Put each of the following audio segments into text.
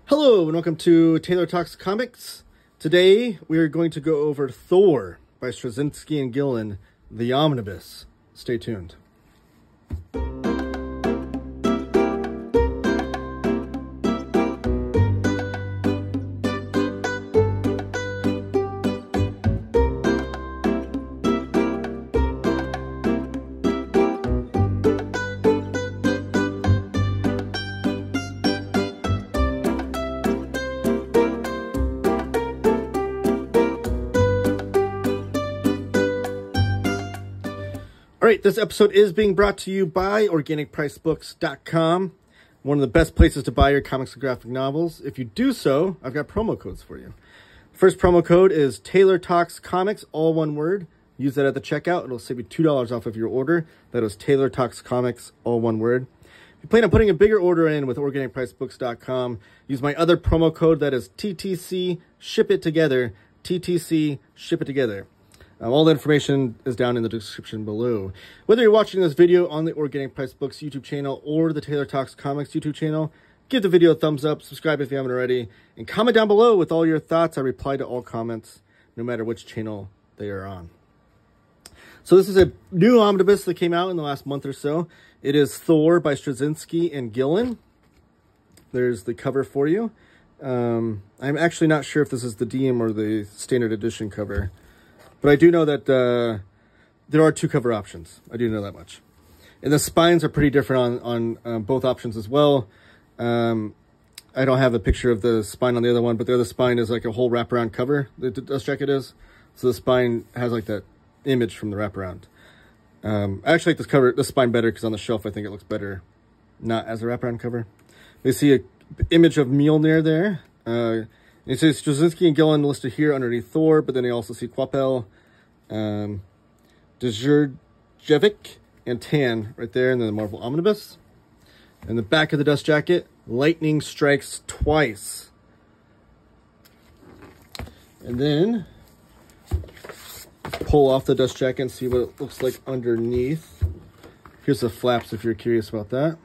Hello and welcome to Taylor Talks Comics. Today we are going to go over Thor by Straczynski and Gillen, the Omnibus. Stay tuned. Alright, this episode is being brought to you by OrganicPriceBooks.com, one of the best places to buy your comics and graphic novels. If you do so, I've got promo codes for you. First promo code is Taylor Talks Comics, all one word. Use that at the checkout. It'll save you $2 off of your order. That is Taylor Talks Comics, all one word. If you plan on putting a bigger order in with OrganicPriceBooks.com, use my other promo code, that is TTC Ship It Together. TTC Ship It Together. All the information is down in the description below. Whether you're watching this video on the Organic Price Books YouTube channel or the Taylor Talks Comics YouTube channel, give the video a thumbs up, subscribe if you haven't already, and comment down below with all your thoughts. I reply to all comments, no matter which channel they are on. So this is a new omnibus that came out in the last month or so. It is Thor by Straczynski and Gillen. There's the cover for you. I'm actually not sure if this is the DM or the standard edition cover. But I do know that there are two cover options. I do know that much. And the spines are pretty different on both options as well. I don't have a picture of the spine on the other one, but the other spine is like a whole wraparound cover, the dust jacket is. So the spine has like that image from the wraparound. I actually like this spine better because on the shelf I think it looks better not as a wraparound cover. You see an image of Mjolnir there. It says Straczynski and Gillen listed here underneath Thor, but then you also see Quapel, Djurjevic, and Tan right there, and then the Marvel Omnibus. And the back of the dust jacket, lightning strikes twice. And then pull off the dust jacket and see what it looks like underneath. Here's the flaps if you're curious about that.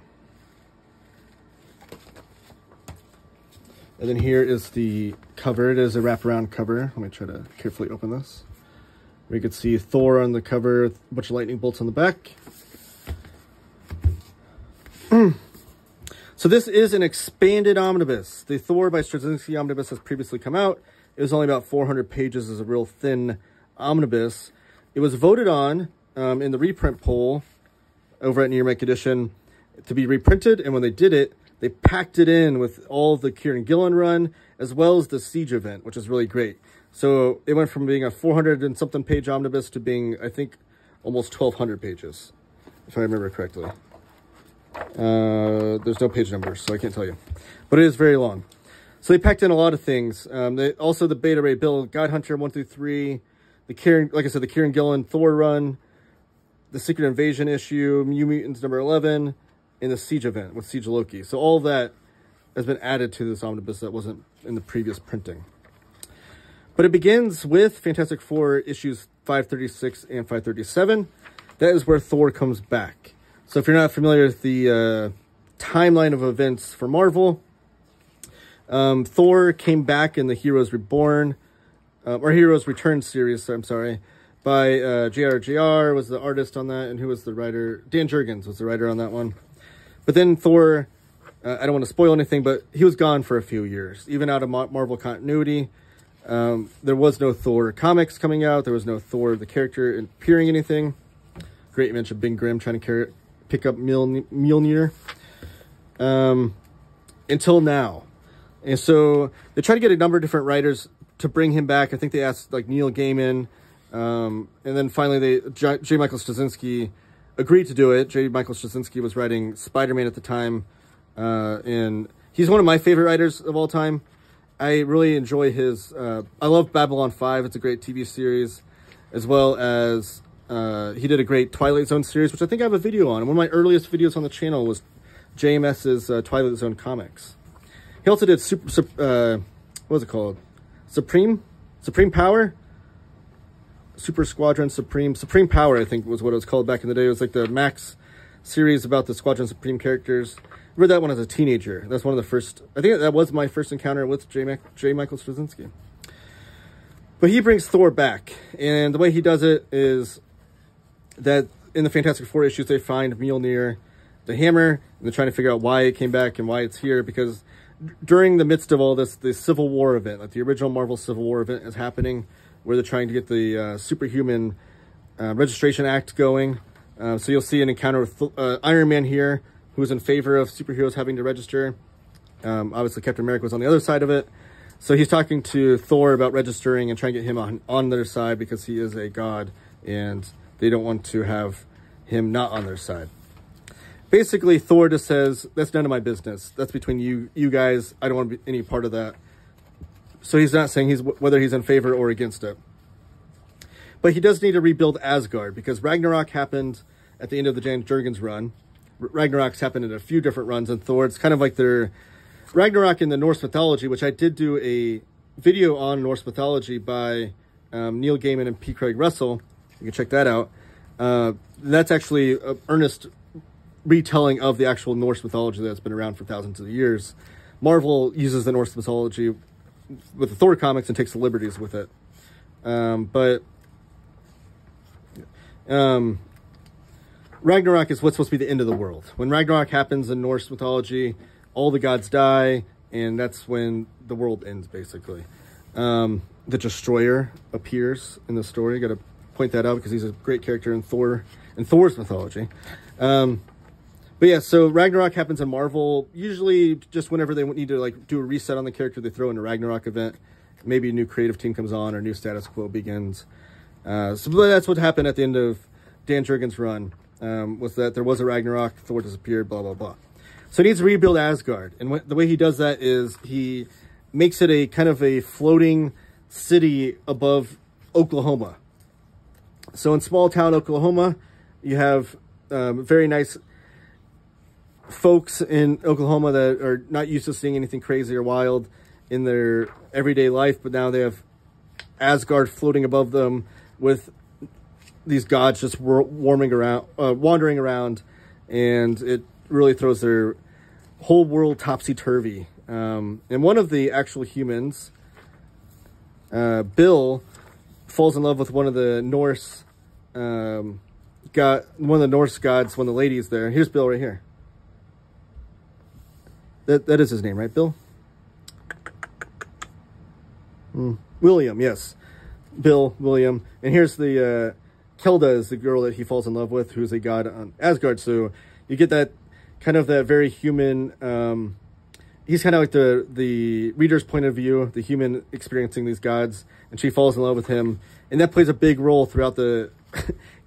And then here is the cover. It is a wraparound cover. Let me try to carefully open this. We could see Thor on the cover, a bunch of lightning bolts on the back. So this is an expanded omnibus. The Thor by Straczynski omnibus has previously come out. It was only about 400 pages as a real thin omnibus. It was voted on in the reprint poll over at New York Edition to be reprinted, and when they did it, they packed it in with all the Kieron Gillen run, as well as the Siege event, which is really great. So it went from being a 400 and something page omnibus to being, I think, almost 1,200 pages, if I remember correctly. There's no page numbers, so I can't tell you. But it is very long. So they packed in a lot of things. Also the Beta Ray Bill Guide Hunter 1 through 3, the Kieron, like I said, the Kieron Gillen Thor run, the Secret Invasion issue, New Mutants number 11, in the Siege event with Siege Loki. So all that has been added to this omnibus that wasn't in the previous printing. But it begins with Fantastic Four issues 536 and 537. That is where Thor comes back. So if you're not familiar with the timeline of events for Marvel, Thor came back in the Heroes Reborn, or Heroes Return series, I'm sorry, by JRJR was the artist on that, and who was the writer? Dan Jurgens was the writer on that one. But then Thor, I don't want to spoil anything, but he was gone for a few years. Even out of Marvel continuity, there was no Thor comics coming out. There was no Thor, the character, appearing anything. Great image of Big Grim trying to pick up Mjolnir. Until now. And so they tried to get a number of different writers to bring him back. I think they asked like Neil Gaiman. And then finally, J. Michael Straczynski agreed to do it. J. Michael Straczynski was writing Spider-Man at the time, and he's one of my favorite writers of all time. I really enjoy his, I love Babylon 5. It's a great TV series, as well as he did a great Twilight Zone series, which I think I have a video on. One of my earliest videos on the channel was JMS's Twilight Zone comics. He also did what was it called? Supreme Power? Super Squadron Supreme Power, I think was what it was called back in the day. It was like the Max series about the Squadron Supreme characters. read that one as a teenager. That's one of the first, I think that was my first encounter with J. Michael Straczynski. But he brings Thor back, and the way he does it is that in the Fantastic Four issues, they find Mjolnir, the hammer, and they're trying to figure out why it came back and why it's here, because during the midst of all this, the Civil War event, like the original Marvel Civil War event is happening, where they're trying to get the Superhuman Registration Act going. So you'll see an encounter with Iron Man here, who's in favor of superheroes having to register. Obviously, Captain America was on the other side of it. So he's talking to Thor about registering and trying to get him on their side because he is a god, and they don't want to have him not on their side. Basically, Thor just says, that's none of my business. That's between you guys. I don't want to be any part of that. So he's not saying whether he's in favor or against it. But he does need to rebuild Asgard, because Ragnarok happened at the end of the Jan Jurgens run. Ragnarok's happened in a few different runs, and Thor, it's kind of like their Ragnarok in the Norse mythology, which I did do a video on Norse mythology by Neil Gaiman and P. Craig Russell. You can check that out. That's actually an earnest retelling of the actual Norse mythology that's been around for thousands of years. Marvel uses the Norse mythology with the Thor comics and takes the liberties with it. Ragnarok is what's supposed to be the end of the world. When Ragnarok happens in Norse mythology, all the gods die, and that's when the world ends, basically. The Destroyer appears in the story. Got to point that out because he's a great character in Thor's mythology. But yeah, so Ragnarok happens in Marvel. Usually, just whenever they need to like do a reset on the character, they throw in a Ragnarok event. Maybe a new creative team comes on or new status quo begins. So that's what happened at the end of Dan Jurgens' run. Was that there was a Ragnarok, Thor disappeared, blah, blah, blah. So he needs to rebuild Asgard. And the way he does that is he makes it a kind of a floating city above Oklahoma. So in small town Oklahoma, you have very nice folks in Oklahoma that are not used to seeing anything crazy or wild in their everyday life, but now they have Asgard floating above them with these gods just wandering around, and it really throws their whole world topsy-turvy. And one of the actual humans, Bill, falls in love with one of the Norse gods, one of the ladies there. Here's Bill right here. That is his name, right, Bill? William, yes. Bill, William. And here's the Kelda is the girl that he falls in love with, who's a god on Asgard. So you get that kind of that very human, he's kind of like the reader's point of view, the human experiencing these gods, and she falls in love with him. And that plays a big role throughout the,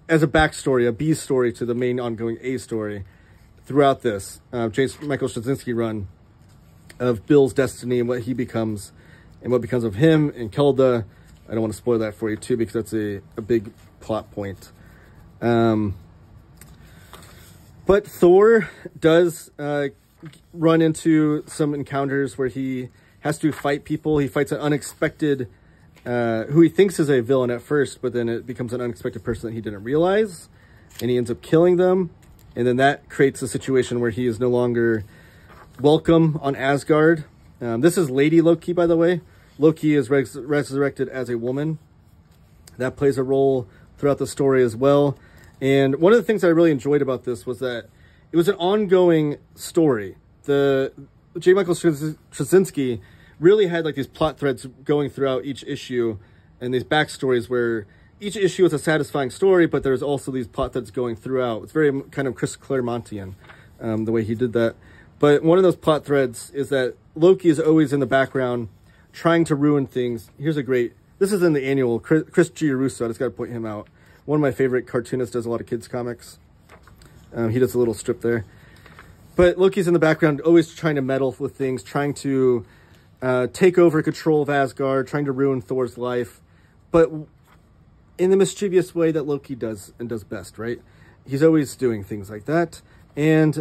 as a backstory, a B story to the main ongoing A story throughout this J. Michael Straczynski run of Bill's destiny and what he becomes and what becomes of him and Kelda. I don't want to spoil that for you too, because that's a big plot point. But Thor does run into some encounters where he has to fight people. He fights an unexpected, who he thinks is a villain at first, but then it becomes an unexpected person that he didn't realize, and he ends up killing them. And then that creates a situation where he is no longer welcome on Asgard. This is Lady Loki, by the way. Loki is resurrected as a woman. That plays a role throughout the story as well. And one of the things I really enjoyed about this was that it was an ongoing story. The J. Michael Straczynski really had like these plot threads going throughout each issue and these backstories where each issue is a satisfying story, but there's also these plot threads going throughout. It's very kind of Chris Claremontian, the way he did that. But one of those plot threads is that Loki is always in the background trying to ruin things. Here's a great, this is in the annual, Chris Giarrusso, I just got to point him out. One of my favorite cartoonists, does a lot of kids comics. He does a little strip there. But Loki's in the background, always trying to meddle with things, trying to take over control of Asgard, trying to ruin Thor's life. But in the mischievous way that Loki does and does best, right? He's always doing things like that. And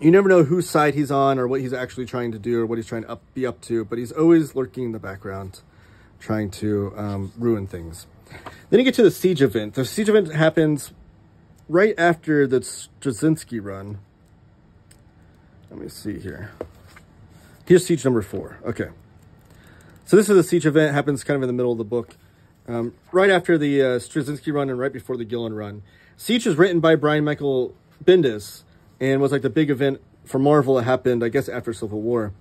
you never know whose side he's on or what he's actually trying to do or what he's trying to be up to. But he's always lurking in the background, trying to ruin things. Then you get to the Siege event. The Siege event happens right after the Straczynski run. Let me see here. Here's Siege number 4. Okay. So this is a Siege event. Happens kind of in the middle of the book. Right after the Straczynski run and right before the Gillen run. Siege is written by Brian Michael Bendis and was like the big event for Marvel that happened, I guess, after Civil War.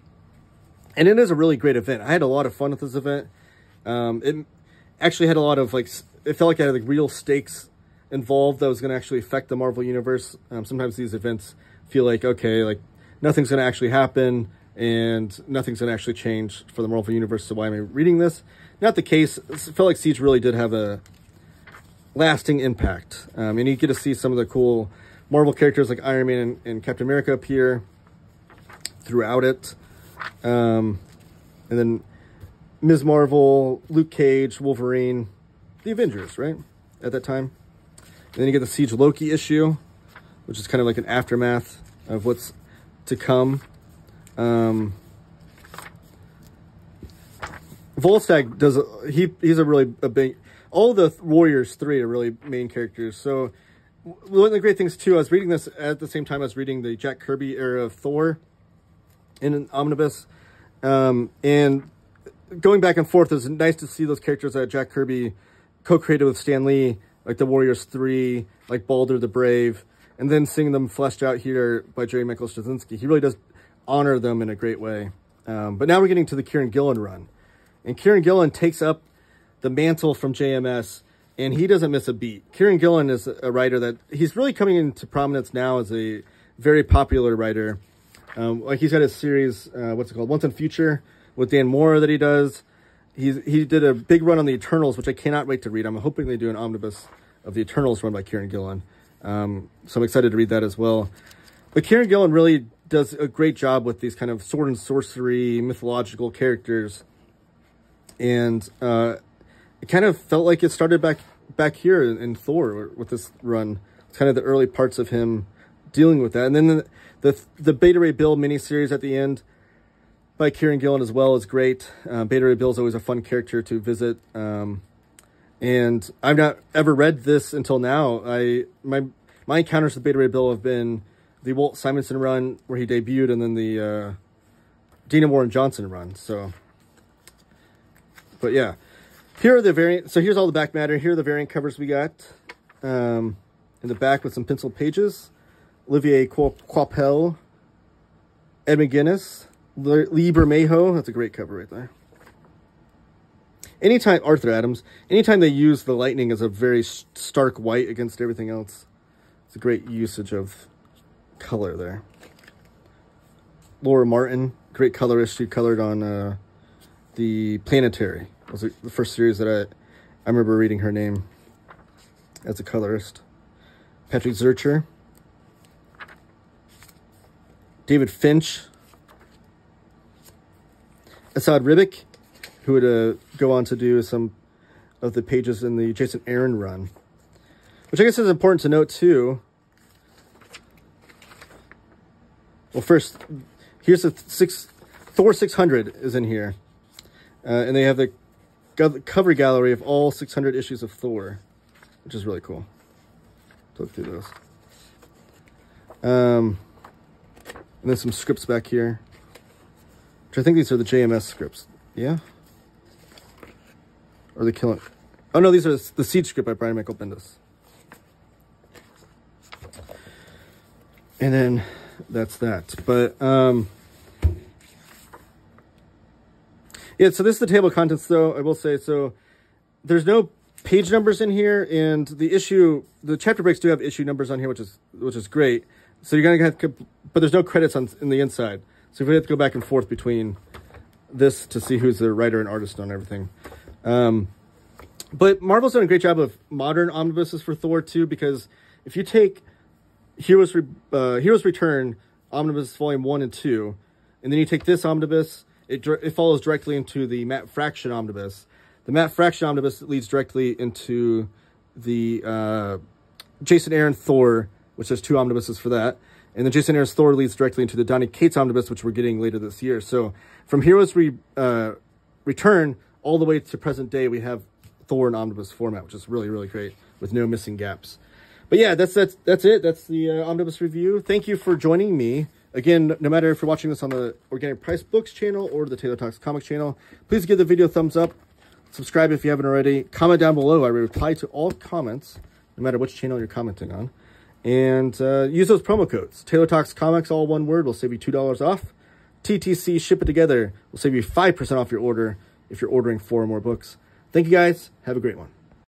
And it is a really great event. I had a lot of fun with this event. It actually had a lot of, like, it felt like it had like real stakes involved that was going to actually affect the Marvel Universe. Sometimes these events feel like, okay, like nothing's going to actually happen and nothing's going to actually change for the Marvel Universe, so why am I reading this? Not the case. It felt like Siege really did have a lasting impact. And you get to see some of the cool Marvel characters like Iron Man and Captain America appear throughout it. And then Ms. Marvel, Luke Cage, Wolverine, the Avengers, right? At that time. And then you get the Siege Loki issue, which is kind of like an aftermath of what's to come. Volstagg does, he's a big, all the Warriors 3 are really main characters. So one of the great things too, I was reading this at the same time I was reading the Jack Kirby era of Thor in an omnibus. And going back and forth, it's nice to see those characters that Jack Kirby co-created with Stan Lee, like the Warriors 3, like Baldur the Brave, and then seeing them fleshed out here by Jerry Michael Straczynski. He really does honor them in a great way. But now we're getting to the Kieron Gillen run. And Kieron Gillen takes up the mantle from JMS, and he doesn't miss a beat. Kieron Gillen is a writer that, he's really coming into prominence now as a very popular writer. Like he's got his series, what's it called? Once and Future with Dan Mora that he does. He did a big run on the Eternals, which I cannot wait to read. I'm hoping they do an omnibus of the Eternals run by Kieron Gillen. So I'm excited to read that as well. But Kieron Gillen really does a great job with these kind of sword and sorcery, mythological characters. And it kind of felt like it started back here in Thor with this run. It's kind of the early parts of him dealing with that. And then the Beta Ray Bill miniseries at the end by Kieron Gillen as well is great. Beta Ray Bill is always a fun character to visit. And I've not ever read this until now. My encounters with Beta Ray Bill have been the Walt Simonson run where he debuted, and then the Dina Warren Johnson run. So, but yeah, here are the variant. So here's all the back matter. Here are the variant covers we got in the back with some pencil pages. Olivier Coipel, Ed McGuinness, Lee Bermejo. That's a great cover right there. Anytime, Arthur Adams, anytime they use the lightning as a very stark white against everything else, it's a great usage of color there. Laura Martin, great colorist. She colored on the Planetary. It was the first series that I remember reading her name as a colorist. Patrick Zurcher. David Finch. Asad Ribic, who would go on to do some of the pages in the Jason Aaron run. Which I guess is important to note too. Well, first, here's the Thor 600 is in here. And they have the cover gallery of all 600 issues of Thor, which is really cool. Look through those. And then some scripts back here. Which I think these are the JMS scripts. Yeah? Or the Killing. Oh no, these are the Siege script by Brian Michael Bendis. And then that's that. But yeah, so this is the table of contents though, I will say. So there's no page numbers in here, and the chapter breaks do have issue numbers on here, which is great. So you're gonna have to, but there's no credits in the inside. So we have to go back and forth between this to see who's the writer and artist on everything. But Marvel's done a great job of modern omnibuses for Thor too, because if you take Heroes Return Omnibus Volume 1 and 2, and then you take this omnibus, it follows directly into the Matt Fraction omnibus. The Matt Fraction omnibus leads directly into the Jason Aaron Thor, which has 2 omnibuses for that. And then Jason Aaron's Thor leads directly into the Donny Cates omnibus, which we're getting later this year. So from Heroes Return all the way to present day, we have Thor in omnibus format, which is really, really great with no missing gaps. But yeah, that's it. That's the omnibus review. Thank you for joining me Again, no matter if you're watching this on the Organic Price Books channel or the Taylor Talks Comics channel, please give the video a thumbs up. Subscribe if you haven't already. Comment down below. I reply to all comments, no matter which channel you're commenting on. And use those promo codes. Taylor Talks Comics, all one word, will save you $2 off. TTC, ship it together, will save you 5% off your order if you're ordering 4 or more books. Thank you guys. Have a great one.